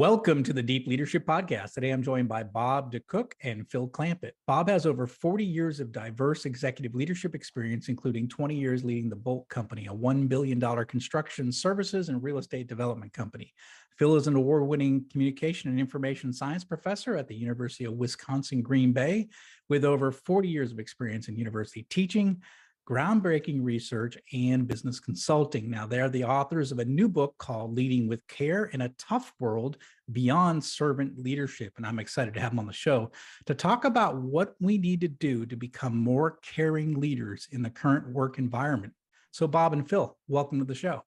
Welcome to the Deep Leadership Podcast. Today, I'm joined by Bob DeKoch and Phil Clampitt. Bob has over 40 years of diverse executive leadership experience, including 20 years leading the Boldt Company, a $1 billion construction services and real estate development company. Phil is an award-winning communication and information science professor at the University of Wisconsin-Green Bay, with over 40 years of experience in university teaching, groundbreaking research, and business consulting. Now, they're the authors of a new book called Leading with Care in a Tough World Beyond Servant Leadership. And I'm excited to have them on the show to talk about what we need to do to become more caring leaders in the current work environment. So Bob and Phil, welcome to the show.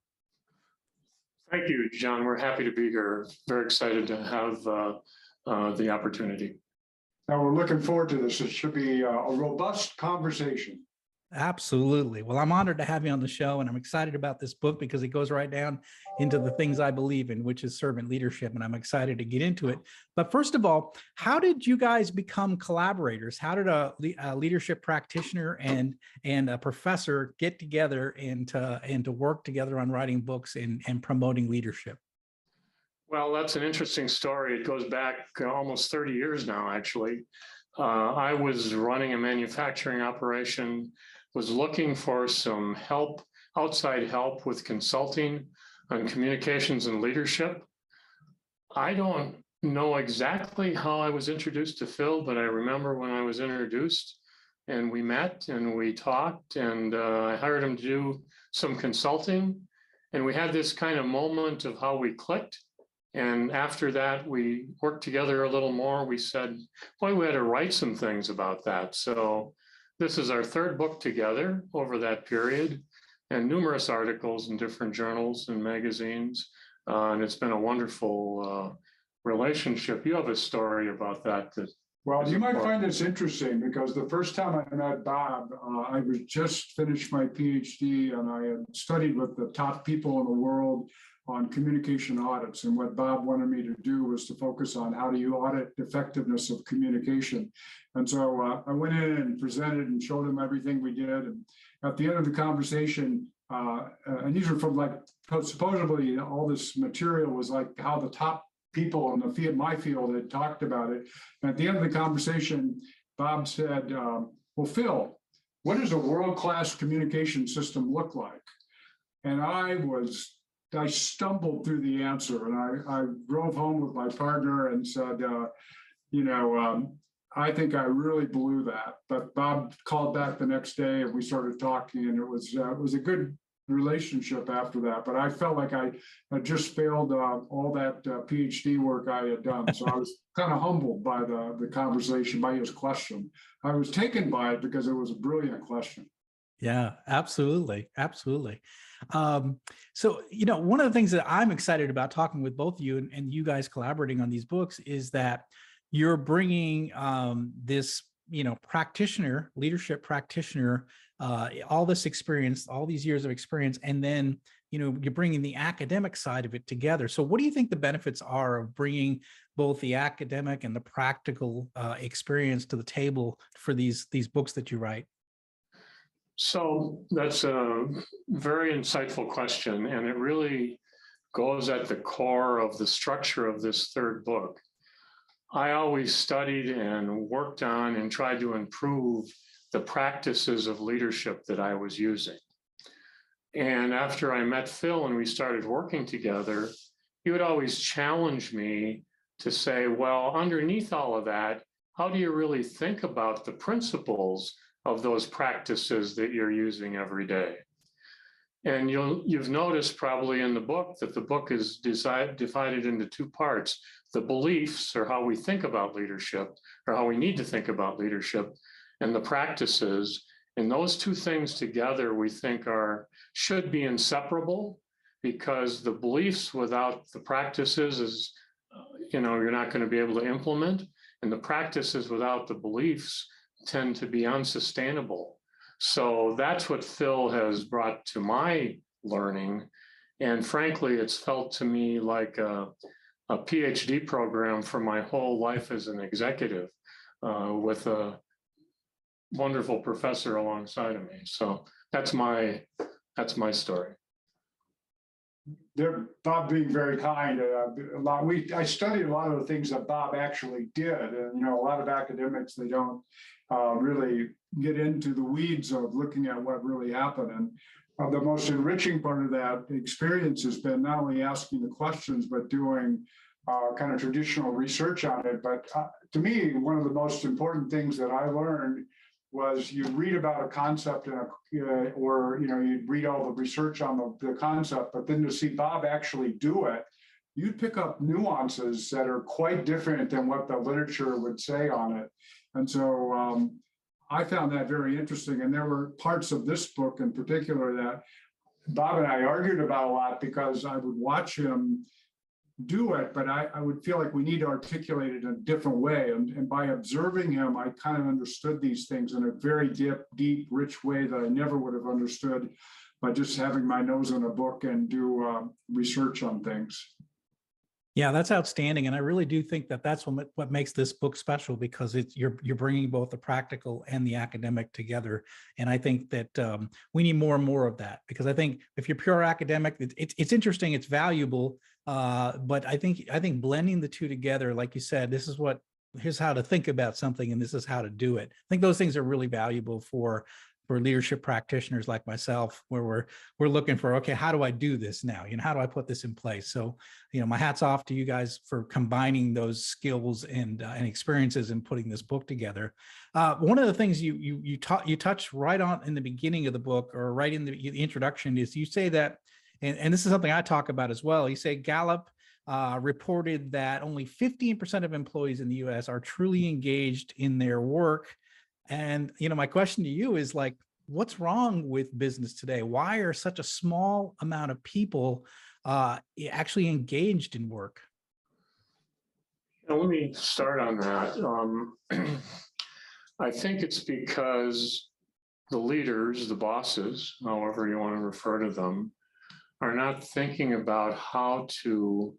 Thank you, John. We're happy to be here. Very excited to have the opportunity. Now we're looking forward to this. It should be a robust conversation. Absolutely. Well, I'm honored to have you on the show, and I'm excited about this book because it goes right down into the things I believe in, which is servant leadership, and I'm excited to get into it. But first of all, how did you guys become collaborators? How did a leadership practitioner and a professor get together and to work together on writing books and promoting leadership? Well, that's an interesting story. It goes back almost 30 years now, actually. I was running a manufacturing operation, was looking for some help, outside help with consulting on communications and leadership. I don't know exactly how I was introduced to Phil, but I remember when I was introduced and we met and we talked, and I hired him to do some consulting. And we had this kind of moment of how we clicked. And after that, we worked together a little more. We said, boy, we had to write some things about that. So this is our third book together over that period, and numerous articles in different journals and magazines. And it's been a wonderful relationship. You have a story about that. Well, you might find this interesting because the first time I met Bob, I was just finished my PhD, and I had studied with the top people in the world on communication audits. And what Bob wanted me to do was to focus on how do you audit effectiveness of communication. And so I went in and presented and showed him everything we did. And at the end of the conversation, and these were from like, supposedly all this material was like how the top people in the field, my field, had talked about it. And at the end of the conversation, Bob said, well, Phil, what does a world-class communication system look like? And I stumbled through the answer, and I drove home with my partner and said, I think I really blew that. But Bob called back the next day and we started talking, and it was a good relationship after that. But I felt like I just failed all that PhD work I had done. So I was kind of humbled by the conversation, by his question. I was taken by it because it was a brilliant question. Yeah, absolutely. Absolutely. So, one of the things that I'm excited about talking with both of you and you guys collaborating on these books is that you're bringing this, practitioner, leadership practitioner, all this experience, all these years of experience, and then, you're bringing the academic side of it together. So what do you think the benefits are of bringing both the academic and the practical experience to the table for these books that you write? So that's a very insightful question, and it really goes at the core of the structure of this third book. I always studied and worked on and tried to improve the practices of leadership that I was using. And after I met Phil and we started working together, he would always challenge me to say, well, underneath all of that, how do you really think about the principles of those practices that you're using every day? And you've noticed probably in the book that the book is divided into two parts: the beliefs, or how we think about leadership, or how we need to think about leadership, and the practices. And those two things together, we think should be inseparable, because the beliefs without the practices is, you're not going to be able to implement, and the practices without the beliefs tend to be unsustainable. So that's what Phil has brought to my learning. And frankly, it's felt to me like a PhD program for my whole life as an executive, with a wonderful professor alongside of me. So that's my story. Bob being very kind. I studied a lot of the things that Bob actually did, and a lot of academics, they don't really get into the weeds of looking at what really happened. And the most enriching part of that experience has been not only asking the questions, but doing kind of traditional research on it. But to me, one of the most important things that I learned was you read about a concept or you'd read all the research on the concept, but then to see Bob actually do it, you'd pick up nuances that are quite different than what the literature would say on it. And so I found that very interesting. And there were parts of this book in particular that Bob and I argued about a lot, because I would watch him do it, but I would feel like we need to articulate it in a different way. And by observing him, I kind of understood these things in a very deep, rich way that I never would have understood by just having my nose in a book and do research on things. Yeah, that's outstanding. And I really do think that that's what makes this book special, because you're bringing both the practical and the academic together. And I think that we need more and more of that, because I think if you're pure academic, it's interesting, it's valuable. But I think blending the two together, like you said, here's how to think about something, and this is how to do it. I think those things are really valuable for leadership practitioners like myself, where we're looking for, okay, how do I do this now? How do I put this in place? So, my hat's off to you guys for combining those skills and experiences and putting this book together. One of the things you touched right on in the beginning of the book, or right in the introduction, is you say that, and this is something I talk about as well. You say Gallup reported that only 15% of employees in the U.S. are truly engaged in their work. And, my question to you is, like, what's wrong with business today? Why are such a small amount of people actually engaged in work? Let me start on that. I think it's because the leaders, the bosses, however you want to refer to them, are not thinking about how to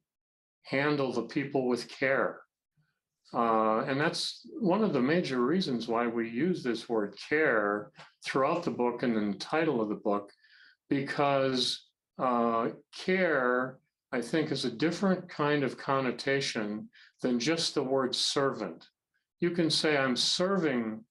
handle the people with care. And that's one of the major reasons why we use this word care throughout the book and in the title of the book, because care, I think, is a different kind of connotation than just the word servant. You can say, I'm serving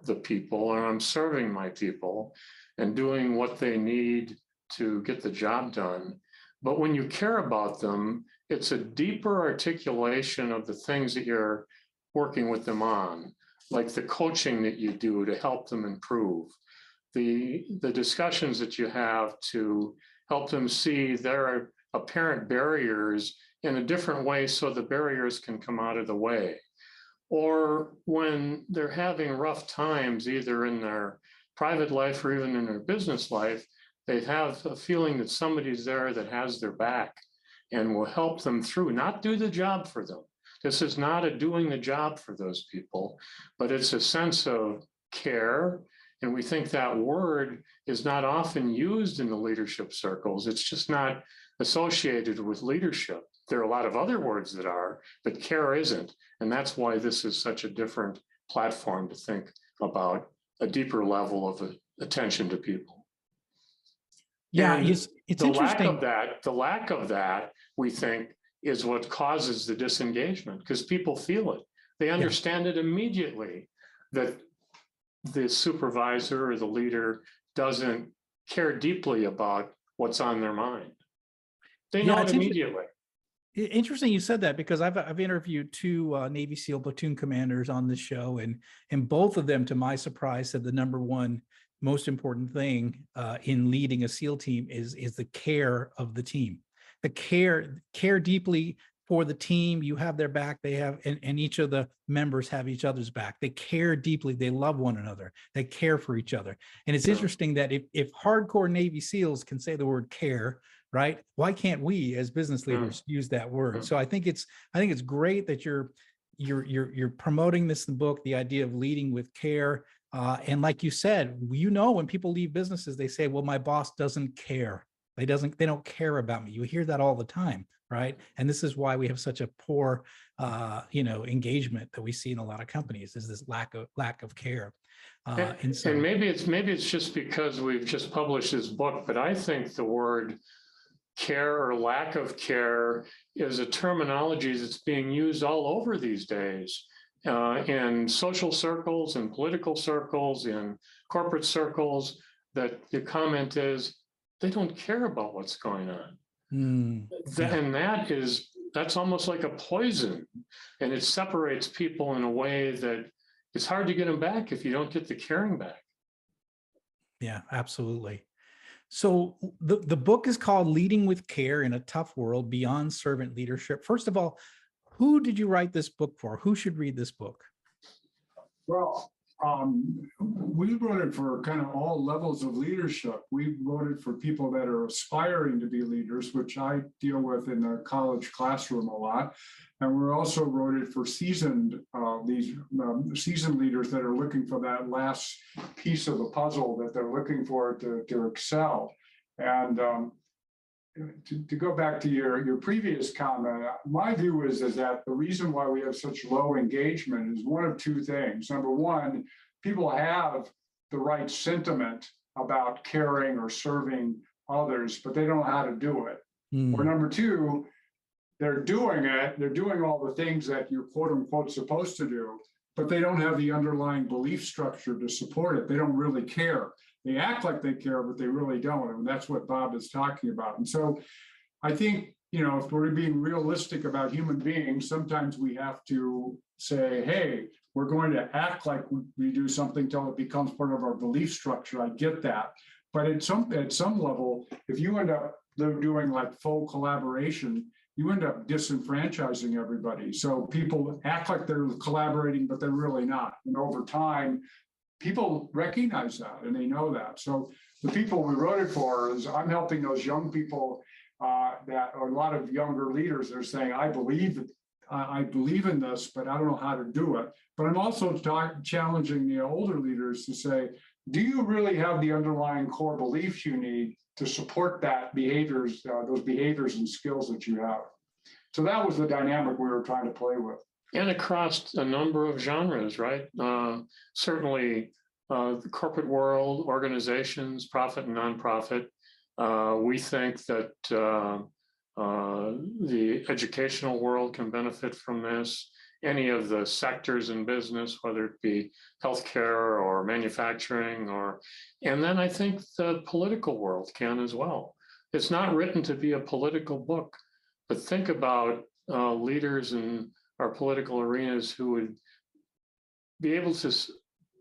the people, or I'm serving my people and doing what they need to get the job done. But when you care about them, it's a deeper articulation of the things that you're working with them on, like the coaching that you do to help them improve, the discussions that you have to help them see their apparent barriers in a different way so the barriers can come out of the way. Or when they're having rough times, either in their private life or even in their business life, they have a feeling that somebody's there that has their back and will help them through, not do the job for them. This is not a doing the job for those people, but it's a sense of care. And we think that word is not often used in the leadership circles. It's just not associated with leadership. There are a lot of other words that are, but care isn't. And that's why this is such a different platform to think about a deeper level of attention to people. Yeah, and it's the interesting. The lack of that, we think, is what causes the disengagement, because people feel it. They understand it immediately, that the supervisor or the leader doesn't care deeply about what's on their mind. They know it immediately. Interesting you said that, because I've interviewed two Navy SEAL platoon commanders on this show, and both of them, to my surprise, said the number one most important thing in leading a SEAL team is the care of the team. The care deeply for the team. You have their back, they have, and each of the members have each other's back. They care deeply, they love one another, they care for each other. And it's interesting that if hardcore Navy SEALs can say the word care, right, why can't we as business leaders use that word? So I think it's great that you're promoting this in the book, the idea of leading with care. And like you said, when people leave businesses, they say, well, my boss doesn't care. They don't care about me. You hear that all the time, right? And this is why we have such a poor, engagement that we see in a lot of companies, is this lack of care. And maybe it's just because we've just published this book, but I think the word care or lack of care is a terminology that's being used all over these days, in social circles, in political circles, in corporate circles, that the comment is, they don't care about what's going on. Yeah. And that's almost like a poison, and it separates people in a way that it's hard to get them back if you don't get the caring back. Yeah, absolutely. So the book is called Leading with Care in a Tough World, Beyond Servant Leadership. First of all, who did you write this book for? Who should read this book? Well, we wrote it for kind of all levels of leadership. We wrote it for people that are aspiring to be leaders, which I deal with in the college classroom a lot. And we also wrote it for seasoned leaders that are looking for that last piece of the puzzle that they're looking for to excel. And to go back to your previous comment, my view is that the reason why we have such low engagement is one of two things. Number one, people have the right sentiment about caring or serving others, but they don't know how to do it. Or number two, they're doing it, they're doing all the things that you're quote unquote supposed to do, but they don't have the underlying belief structure to support it. They don't really care. They act like they care, but they really don't. And that's what Bob is talking about. And so I think, if we're being realistic about human beings, sometimes we have to say, hey, we're going to act like we do something till it becomes part of our belief structure. I get that. But at some level, if you end up doing like full collaboration, you end up disenfranchising everybody. So people act like they're collaborating, but they're really not. And over time, people recognize that and they know that. So the people we wrote it for is I'm helping those young people that are a lot of younger leaders. They're saying, I believe in this, but I don't know how to do it. But I'm also challenging the older leaders to say, do you really have the underlying core beliefs you need to support that those behaviors and skills that you have? So that was the dynamic we were trying to play with. And across a number of genres, right? Certainly the corporate world, organizations, profit and nonprofit. We think that the educational world can benefit from this. Any of the sectors in business, whether it be healthcare or manufacturing, and then I think the political world can as well. It's not written to be a political book, but think about leaders in our political arenas who would be able to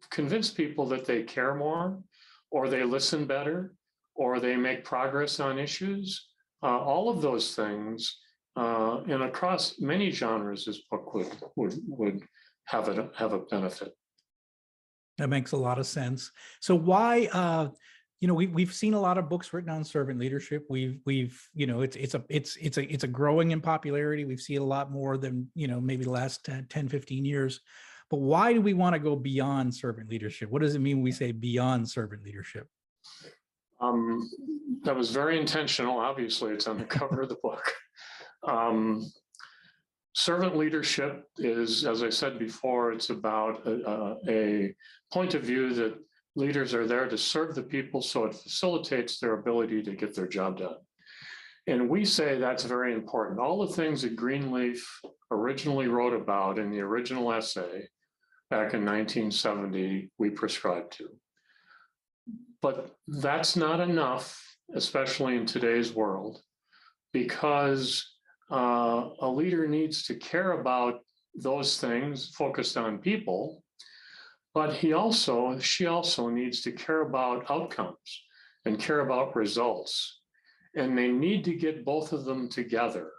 convince people that they care more, or they listen better, or they make progress on issues. All of those things, and across many genres, this book would have a benefit. That makes a lot of sense. So why? We've seen a lot of books written on servant leadership. It's a growing in popularity. We've seen a lot more than, maybe the last 10, 15 years. But why do we want to go beyond servant leadership? What does it mean when we say beyond servant leadership? That was very intentional. Obviously, it's on the cover of the book. Servant leadership is, as I said before, it's about a point of view that leaders are there to serve the people, so it facilitates their ability to get their job done. And we say that's very important. All the things that Greenleaf originally wrote about in the original essay back in 1970, we prescribe to. But that's not enough, especially in today's world, because a leader needs to care about those things focused on people, but she also needs to care about outcomes and care about results. And they need to get both of them together.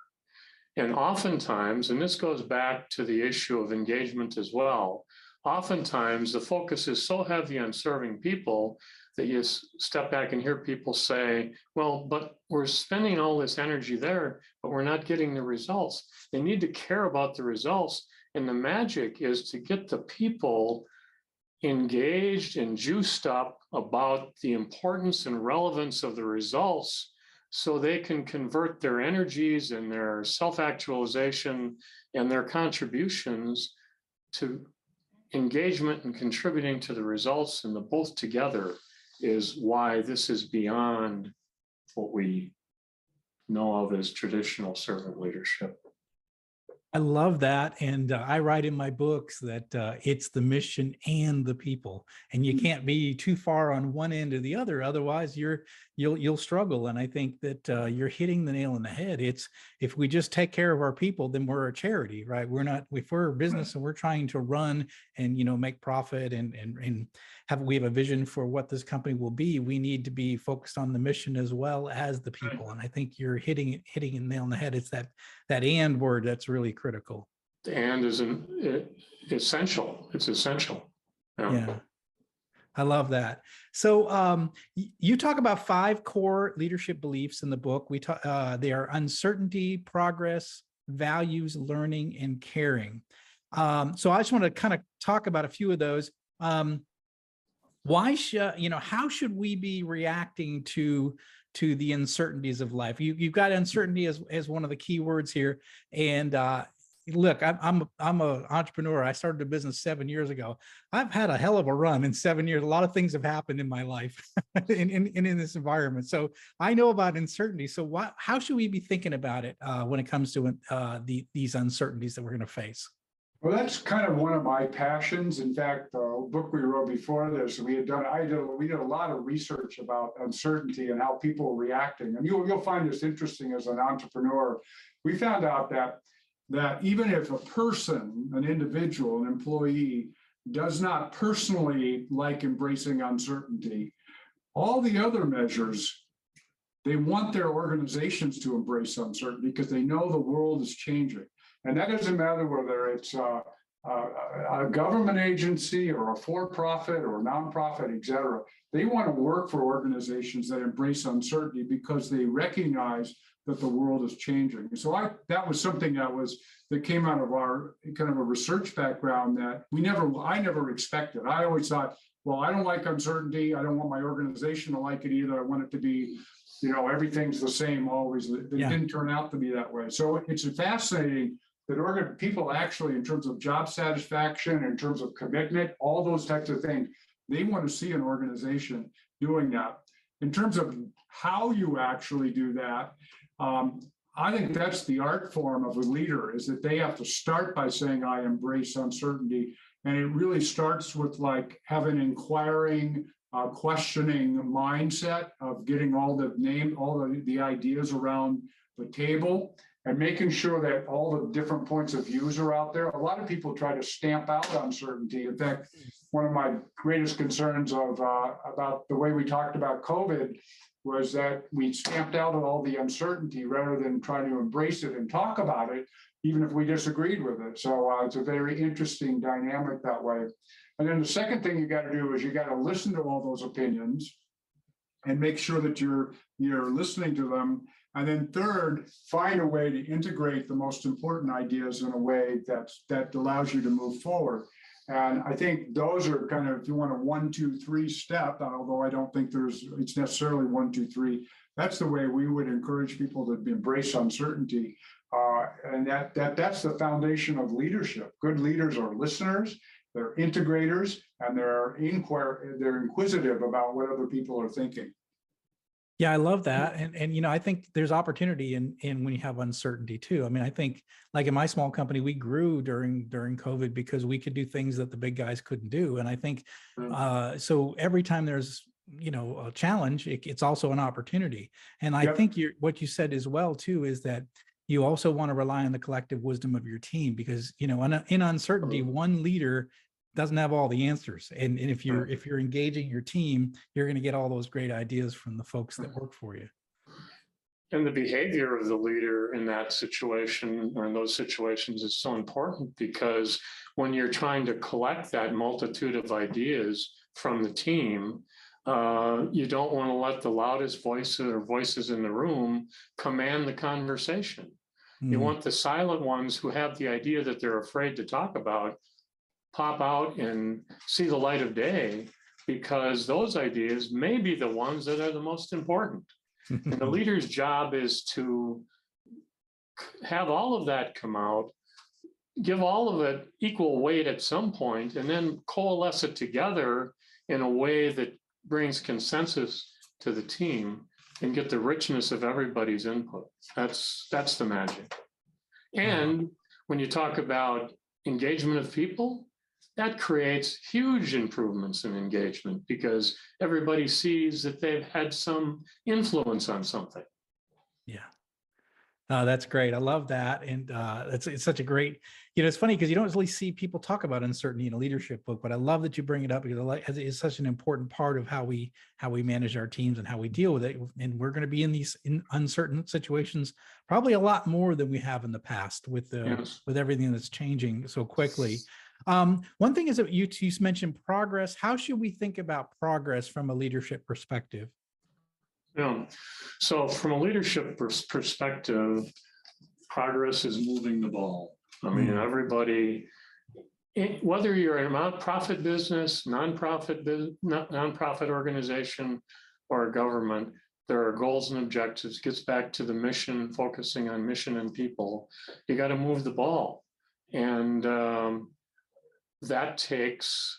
And oftentimes, and this goes back to the issue of engagement as well, oftentimes the focus is so heavy on serving people that you step back and hear people say, well, but we're spending all this energy there, but we're not getting the results. They need to care about the results. And the magic is to get the people engaged and juiced up about the importance and relevance of the results, so they can convert their energies and their self-actualization and their contributions to engagement and contributing to the results, and the both together is why this is beyond what we know of as traditional servant leadership. I love that. And I write in my books that it's the mission and the people, and you can't be too far on one end or the other. Otherwise you'll struggle. And I think that you're hitting the nail on the head. It's, if we just take care of our people, then we're a charity, right? We're not, if we're a business and we're trying to run and, make profit and we have a vision for what this company will be, we need to be focused on the mission as well as the people. And I think you're hitting a nail on the head. It's that and word that's really critical. And is essential. It's essential. Yeah. I love that. So you talk about 5 core leadership beliefs in the book. We talk, they are uncertainty, progress, values, learning, and caring. So I just want to kind of talk about a few of those. Why should, how should we be reacting to the uncertainties of life? You've got uncertainty as one of the key words here. And look, I'm an entrepreneur. I started a business 7 years ago. I've had a hell of a run in 7 years. A lot of things have happened in my life in this environment. So I know about uncertainty. So how should we be thinking about it when it comes to these uncertainties that we're going to face? Well, that's kind of one of my passions. In fact, the book we wrote before this, we did a lot of research about uncertainty and how people are reacting. And you'll find this interesting as an entrepreneur. We found out that even if a person, an individual, an employee, does not personally like embracing uncertainty, all the other measures, they want their organizations to embrace uncertainty because they know the world is changing. And that doesn't matter whether it's a government agency or a for-profit or a nonprofit, et cetera. They want to work for organizations that embrace uncertainty because they recognize that the world is changing. So that was something that came out of our kind of a research background that I never expected. I always thought, well, I don't like uncertainty. I don't want my organization to like it either. I want it to be, everything's the same always. It didn't turn out to be that way. So it's fascinating that people actually, in terms of job satisfaction, in terms of commitment, all those types of things, they want to see an organization doing that. In terms of how you actually do that, I think that's the art form of a leader, is that they have to start by saying, I embrace uncertainty. And it really starts with having an inquiring, questioning mindset of getting all the ideas around the table and making sure that all the different points of views are out there. A lot of people try to stamp out uncertainty. In fact, one of my greatest concerns about the way we talked about COVID was that we stamped out all the uncertainty rather than trying to embrace it and talk about it, even if we disagreed with it. So it's a very interesting dynamic that way. And then the second thing you got to do is you got to listen to all those opinions and make sure that you're listening to them. And then third, find a way to integrate the most important ideas in a way that allows you to move forward. And I think those are kind of, if you want a 1, 2, 3 step, although I don't think it's necessarily 1, 2, 3. That's the way we would encourage people to embrace uncertainty. And that's the foundation of leadership. Good leaders are listeners, they're integrators, and they're inquisitive about what other people are thinking. Yeah, I love that. And I think there's opportunity in when you have uncertainty too. I mean, I think like in my small company, we grew during COVID because we could do things that the big guys couldn't do. And I think so every time there's a challenge, it's also an opportunity. And I think what you said as well too is that you also want to rely on the collective wisdom of your team, because in uncertainty, one leader doesn't have all the answers. And if you're engaging your team, you're going to get all those great ideas from the folks that work for you. And the behavior of the leader in that situation or in those situations is so important, because when you're trying to collect that multitude of ideas from the team, you don't want to let the loudest voices in the room command the conversation. You want the silent ones who have the idea that they're afraid to talk about pop out and see the light of day, because those ideas may be the ones that are the most important. And the leader's job is to have all of that come out, give all of it equal weight at some point, and then coalesce it together in a way that brings consensus to the team and get the richness of everybody's input. That's the magic. And when you talk about engagement of people, that creates huge improvements in engagement because everybody sees that they've had some influence on something. Yeah. That's great. I love that. And it's such a great, it's funny because you don't really see people talk about uncertainty in a leadership book, but I love that you bring it up because it's such an important part of how we manage our teams and how we deal with it. And we're going to be in these uncertain situations probably a lot more than we have in the past with with everything that's changing so quickly. One thing is that you mentioned progress. How should we think about progress from a leadership perspective? Yeah. So from a leadership perspective, progress is moving the ball. I mean, everybody, whether you're in a nonprofit business, nonprofit organization, or a government, there are goals and objectives. It gets back to the mission, focusing on mission and people. You got to move the ball. And that takes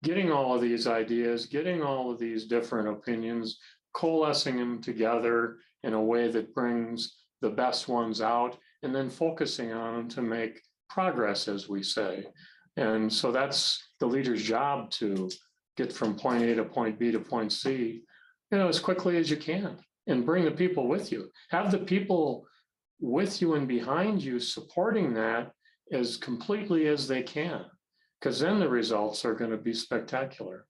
getting all of these ideas, getting all of these different opinions, coalescing them together in a way that brings the best ones out, and then focusing on them to make progress, as we say. And so that's the leader's job, to get from point A to point B to point C, as quickly as you can, and bring the people with you. Have the people with you and behind you supporting that as completely as they can, because then the results are going to be spectacular.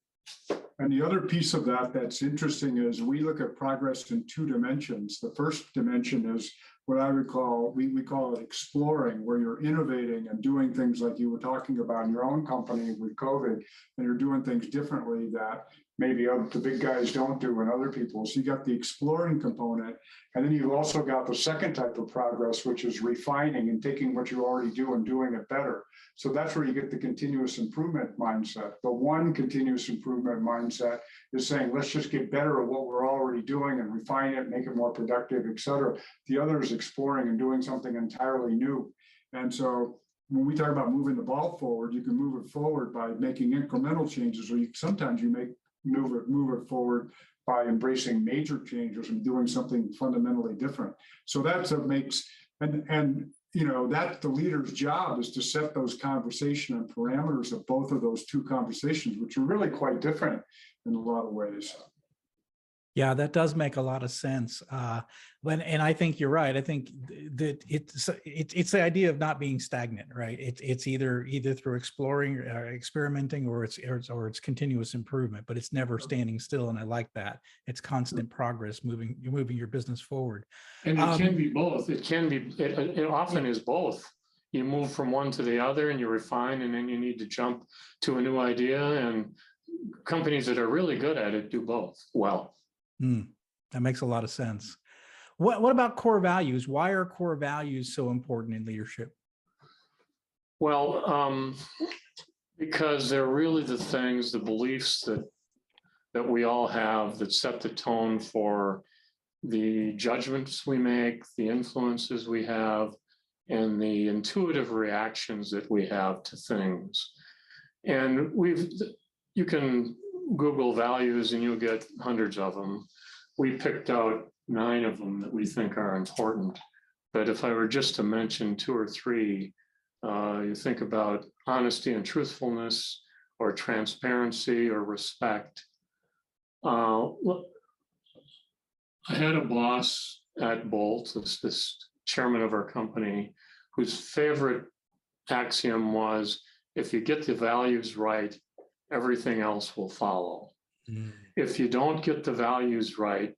And the other piece of that that's interesting is we look at progress in two dimensions. The first dimension is what I would call, we call it exploring, where you're innovating and doing things like you were talking about in your own company with COVID, and you're doing things differently that maybe the big guys don't do and other people. So you got the exploring component. And then you've also got the second type of progress, which is refining and taking what you already do and doing it better. So that's where you get the continuous improvement mindset. The one continuous improvement mindset is saying, let's just get better at what we're already doing and refine it, make it more productive, et cetera. The other is exploring and doing something entirely new. And so when we talk about moving the ball forward, you can move it forward by making incremental changes, or sometimes you move it forward by embracing major changes and doing something fundamentally different. So that's what makes, and that's the leader's job, is to set those conversation and parameters of both of those two conversations, which are really quite different in a lot of ways. Yeah, that does make a lot of sense. And I think you're right. I think that it's the idea of not being stagnant, right? It's either through exploring, experimenting, or it's continuous improvement, but it's never standing still. And I like that. It's constant progress, you're moving your business forward. And it can be both. It often is both. You move from one to the other and you refine, and then you need to jump to a new idea. And companies that are really good at it do both well. That makes a lot of sense. What about core values? Why are core values so important in leadership? Well, because they're really the things, the beliefs that we all have that set the tone for the judgments we make, the influences we have, and the intuitive reactions that we have to things. And you can Google values and you'll get hundreds of them. We picked out 9 of them that we think are important. But if I were just to mention 2 or 3, you think about honesty and truthfulness, or transparency, or respect. Look, I had a boss at Boldt, this chairman of our company, whose favorite axiom was, if you get the values right, everything else will follow. If you don't get the values right,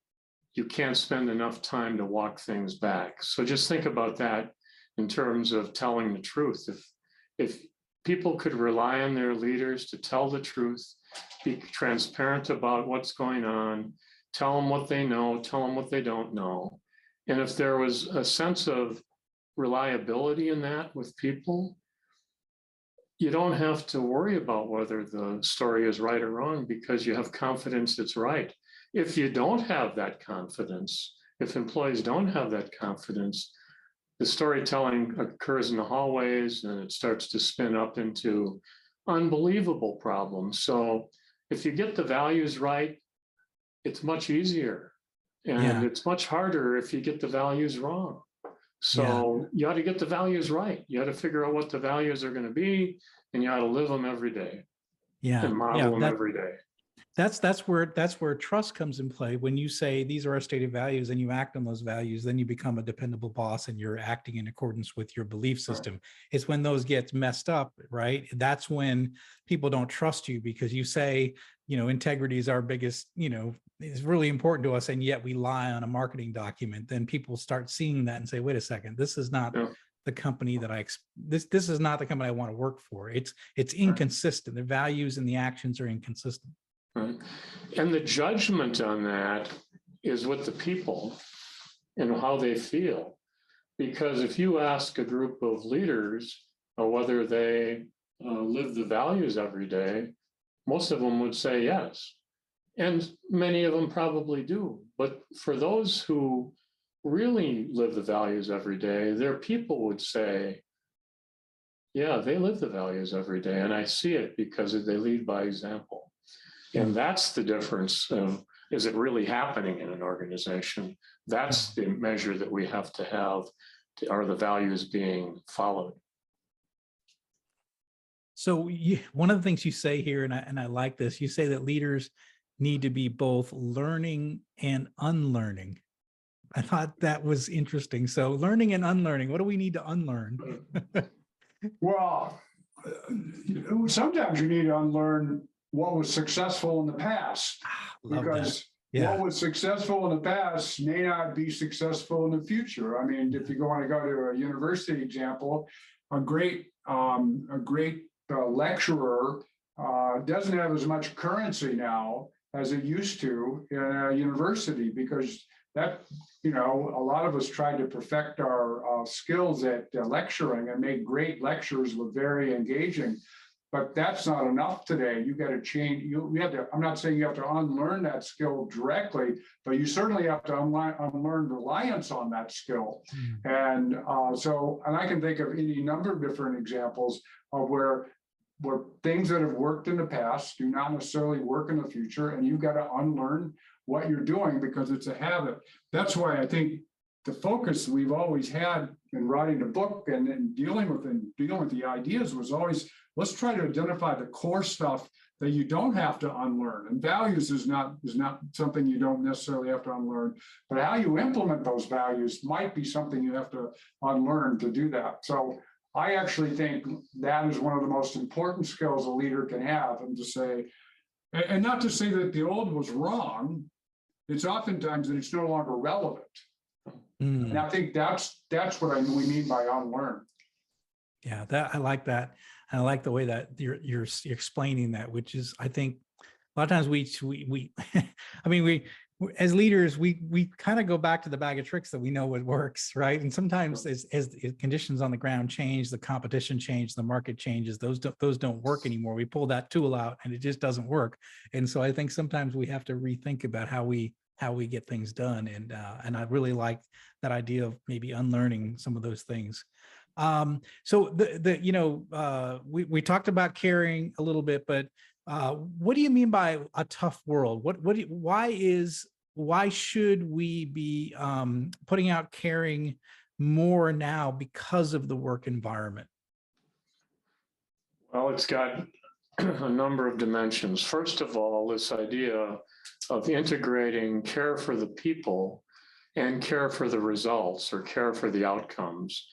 you can't spend enough time to walk things back. So just think about that in terms of telling the truth. If people could rely on their leaders to tell the truth, be transparent about what's going on, tell them what they know, tell them what they don't know. And if there was a sense of reliability in that with people, you don't have to worry about whether the story is right or wrong, because you have confidence it's right. If you don't have that confidence, if employees don't have that confidence, the storytelling occurs in the hallways and it starts to spin up into unbelievable problems. So if you get the values right, it's much easier. And Yeah. it's much harder if you get the values wrong. So you ought to get the values right. You ought to figure out what the values are going to be, and you ought to live them every day Yeah. and model them every day. That's where trust comes in play. When you say these are our stated values and you act on those values, then you become a dependable boss and you're acting in accordance with your belief system. Right. It's when those get messed up, right? That's when people don't trust you because you say, integrity is our biggest, is really important to us, and yet we lie on a marketing document. Then people start seeing that and say, wait a second, this is not the company that this is not the company I want to work for. It's inconsistent. The values and the actions are inconsistent. Right. And the judgment on that is with the people and how they feel. Because if you ask a group of leaders whether they live the values every day, most of them would say yes. And many of them probably do. But for those who really live the values every day, their people would say, yeah, they live the values every day. And I see it because they lead by example. And that's the difference of, is it really happening in an organization? That's the measure that we have to have. Are the values being followed? So one of the things you say here, and I like this, you say that leaders need to be both learning and unlearning. I thought that was interesting. So learning and unlearning, what do we need to unlearn? Well, sometimes you need to unlearn what was successful in the past, because what was successful in the past may not be successful in the future. I mean, if you want to go to a university example, a great lecturer doesn't have as much currency now as it used to in a university, because that, a lot of us tried to perfect our skills at lecturing and make great lectures look very engaging. But that's not enough today. You got to change. I'm not saying you have to unlearn that skill directly, but you certainly have to unlearn reliance on that skill. And and I can think of any number of different examples of where things that have worked in the past do not necessarily work in the future, and you've got to unlearn what you're doing because it's a habit. That's why I think the focus we've always had in writing the book and dealing with the ideas was always, let's try to identify the core stuff that you don't have to unlearn. And values is not something you don't necessarily have to unlearn, but how you implement those values might be something you have to unlearn to do that. So I actually think that is one of the most important skills a leader can have, and to say, and not to say that the old was wrong, it's oftentimes that it's no longer relevant. And I think that's what we mean by unlearn. Yeah, I like that. And I like the way that you're explaining that, which is, I think a lot of times we I mean, we as leaders, we kind of go back to the bag of tricks that we know what works, right? And sometimes as conditions on the ground change, the competition changes, the market changes, those don't work anymore. We pull that tool out and it just doesn't work. And so I think sometimes we have to rethink about how we get things done. And I really like that idea of maybe unlearning some of those things. So we talked about caring a little bit, but what do you mean by a tough world? Why should we be putting out caring more now because of the work environment? Well, it's got a number of dimensions. First of all, this idea of integrating care for the people and care for the results or care for the outcomes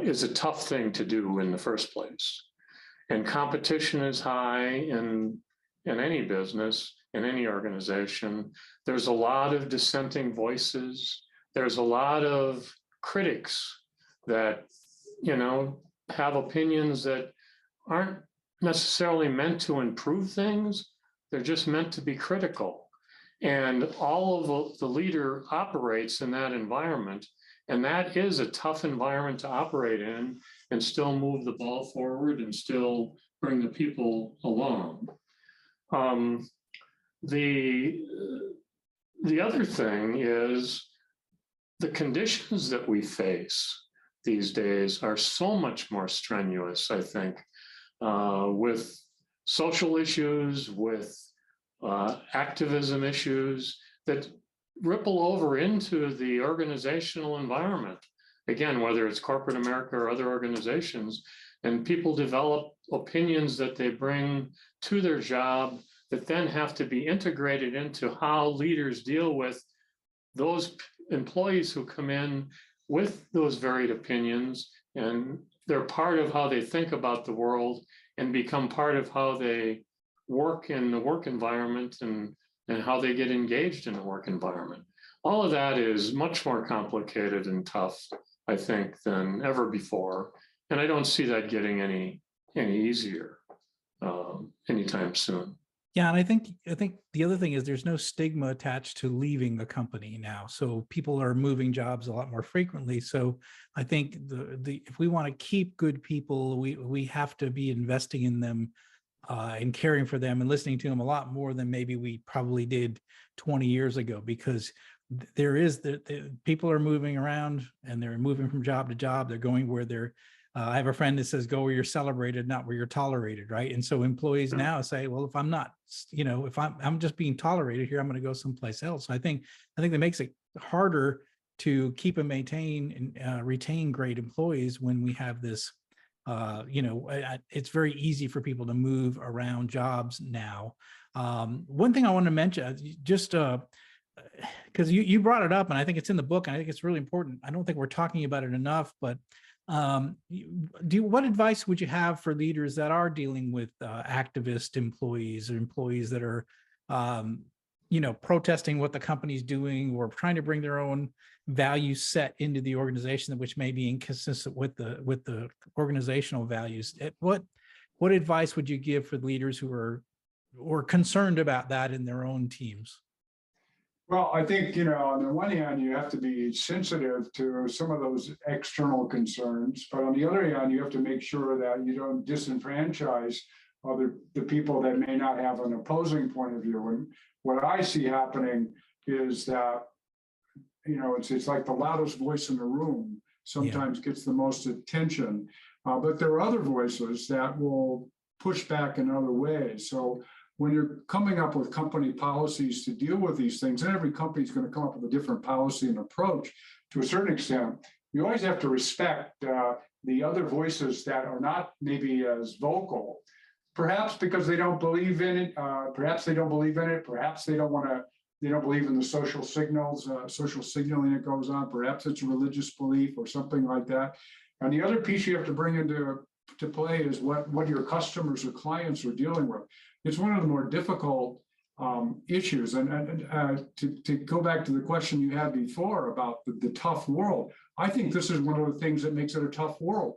is a tough thing to do in the first place. And competition is high in any business, in any organization. There's a lot of dissenting voices. There's a lot of critics that, have opinions that aren't necessarily meant to improve things. They're just meant to be critical. And all of the leader operates in that environment. And that is a tough environment to operate in and still move the ball forward and still bring the people along. The other thing is the conditions that we face these days are so much more strenuous, I think, with social issues, with activism issues that ripple over into the organizational environment. Again, whether it's corporate America or other organizations, and people develop opinions that they bring to their job that then have to be integrated into how leaders deal with those employees who come in with those varied opinions, and they're part of how they think about the world and become part of how they work in the work environment and how they get engaged in the work environment. All of that is much more complicated and tough, I think, than ever before. And I don't see that getting any easier anytime soon. Yeah, and I think the other thing is there's no stigma attached to leaving the company now. So people are moving jobs a lot more frequently. So I think the if we want to keep good people, we have to be investing in them and caring for them and listening to them a lot more than maybe we probably did 20 years ago, because there is the people are moving around and they're moving from job to job. They're going where they're I have a friend that says, go where you're celebrated, not where you're tolerated, right? And so employees now say, well, if I'm not, if I'm just being tolerated here, I'm going to go someplace else. So I think that makes it harder to keep and maintain and retain great employees when we have this. It's very easy for people to move around jobs now. One thing I want to mention, just because you brought it up, and I think it's in the book, and I think it's really important. I don't think we're talking about it enough, but what advice would you have for leaders that are dealing with activist employees or employees that are, protesting what the company's doing or trying to bring their own value set into the organization, which may be inconsistent with the organizational values? What advice would you give for leaders who are concerned about that in their own teams? Well, I think, on the one hand, you have to be sensitive to some of those external concerns, but on the other hand, you have to make sure that you don't disenfranchise the people that may not have an opposing point of view. And what I see happening is that, it's like the loudest voice in the room sometimes gets the most attention, but there are other voices that will push back in other ways. So when you're coming up with company policies to deal with these things, and every company is going to come up with a different policy and approach to a certain extent, you always have to respect the other voices that are not maybe as vocal, perhaps because they don't believe in it, perhaps they don't believe in it, perhaps they don't believe in the social signaling that goes on, perhaps it's a religious belief or something like that. And the other piece you have to bring into play is what your customers or clients are dealing with. It's one of the more difficult issues. And to go back to the question you had before about the tough world, I think this is one of the things that makes it a tough world.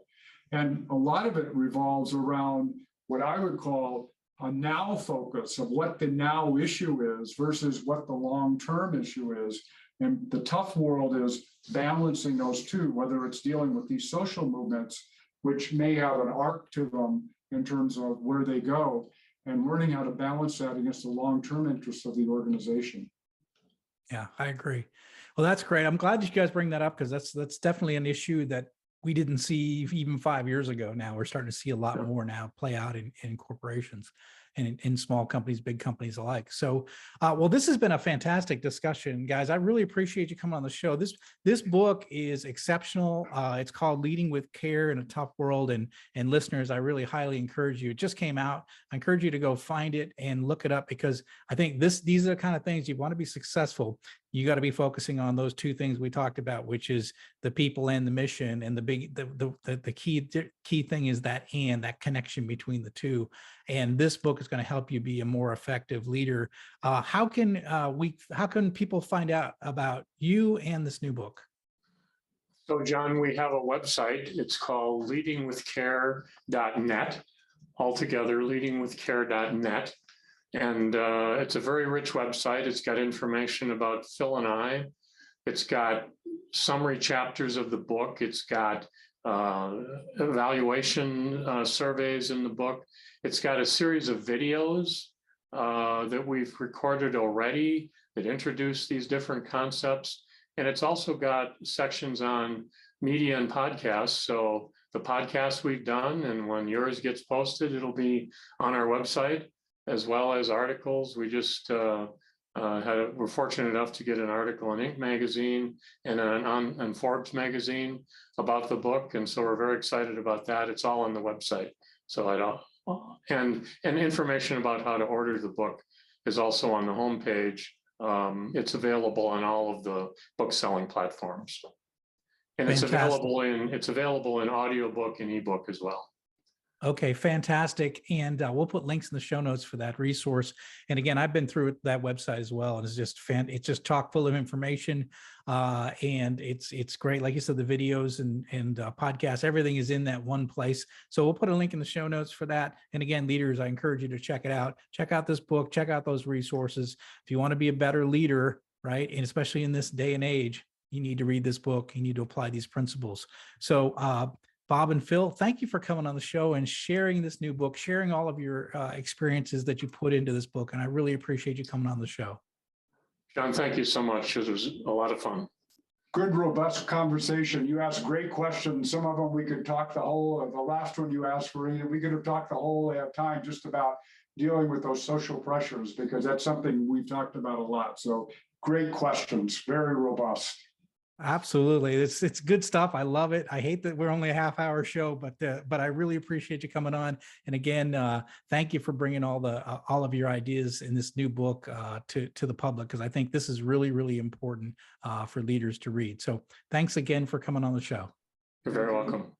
And a lot of it revolves around what I would call a now focus of what the now issue is versus what the long-term issue is. And the tough world is balancing those two, whether it's dealing with these social movements, which may have an arc to them in terms of where they go, and learning how to balance that against the long-term interests of the organization. Yeah, I agree. Well, that's great. I'm glad you guys bring that up, because that's definitely an issue that we didn't see even 5 years ago. Now we're starting to see a lot more now play out in corporations and in small companies, big companies alike. So, well, this has been a fantastic discussion, guys. I really appreciate you coming on the show. This book is exceptional. It's called Leading with Care in a Tough World. And listeners, I really highly encourage you. It just came out. I encourage you to go find it and look it up, because I think these are the kind of things you want to be successful. You got to be focusing on those two things we talked about, which is the people and the mission. And the key thing is that connection between the two. And this book is going to help you be a more effective leader. How can people find out about you and this new book? So, John, we have a website. It's called leadingwithcare.net. Altogether, leadingwithcare.net. And it's a very rich website. It's got information about Phil and I. It's got summary chapters of the book. It's got evaluation surveys in the book. It's got a series of videos that we've recorded already that introduce these different concepts. And it's also got sections on media and podcasts. So the podcasts we've done, and when yours gets posted, it'll be on our website. as well as articles. We just we're fortunate enough to get an article in Inc. magazine and on Forbes magazine about the book, and so we're very excited about that. It's all on the website. So I don't, and information about how to order the book is also on the homepage. It's available on all of the book selling platforms, and it's available in audiobook and ebook as well. Okay, fantastic. And we'll put links in the show notes for that resource. And again, I've been through that website as well, and it's just chock full of information. And it's great. Like you said, the videos and podcasts, everything is in that one place. So we'll put a link in the show notes for that. And again, leaders, I encourage you to check it out. Check out this book, check out those resources. If you want to be a better leader, right? And especially in this day and age, you need to read this book. You need to apply these principles. So, Bob and Phil, thank you for coming on the show and sharing this new book, sharing all of your experiences that you put into this book. And I really appreciate you coming on the show. John, thank you so much. It was a lot of fun. Good, robust conversation. You asked great questions. Some of them we could talk the last one you asked, Farina, we could have talked the whole time just about dealing with those social pressures, because that's something we've talked about a lot. So great questions, very robust. Absolutely. It's good stuff. I love it. I hate that we're only a half-hour show, but I really appreciate you coming on. And again, thank you for bringing all of your ideas in this new book to the public, because I think this is really, really important for leaders to read. So thanks again for coming on the show. You're very welcome.